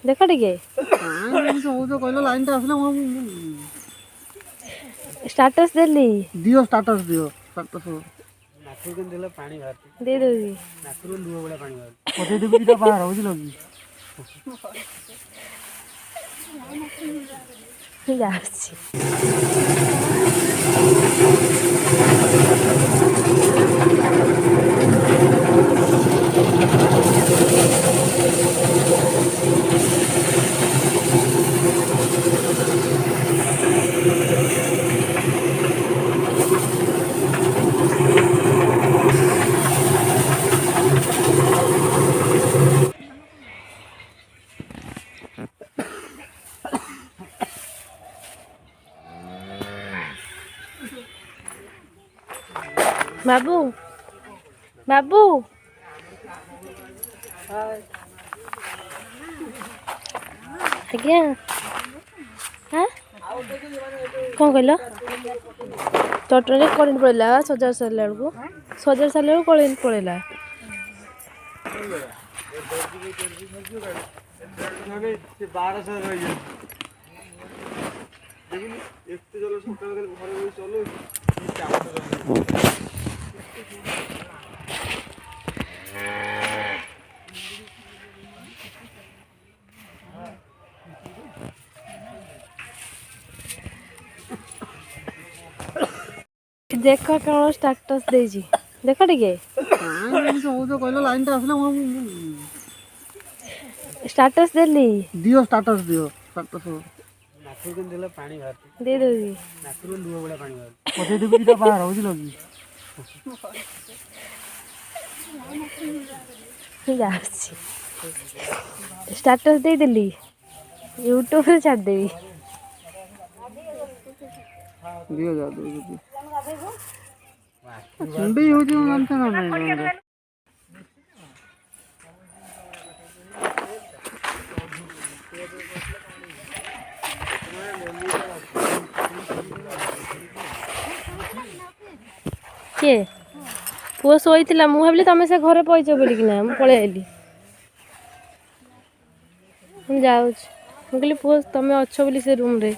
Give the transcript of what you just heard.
देख टे कहल लाइन टा आसला स्टाटस देली दियो स्टाटस दियो स्टाटस दे दोगी पठे देबी दिटा बाहर बुझल कि जाऊँ बाबू बाबू आज्ञा हाँ कौन कहल चटनी करेन्ट पड़ेगा सजार सारे बेलू सजार सारे करेन्ट पड़ेगा देख कौन स्टाटस देजी देख टे कहल लाइन टा आसला स्टाटस देली दियो स्टाटस दियो स्टाटस दे दोगी पठे देबी दिटा बाहर बुझल कि जाऊँ स्टाटस दे देली यूट्यूब रे छाड़ देवी दियो जा दो ठंडी हो जो मानते ना नहीं किए पुओ शोला मु भाविली तुम से घरे पैच बोलिकिना मुझे पलि आइली जाऊँ कहली पुओ तुम अच्छ बोली से रूम रे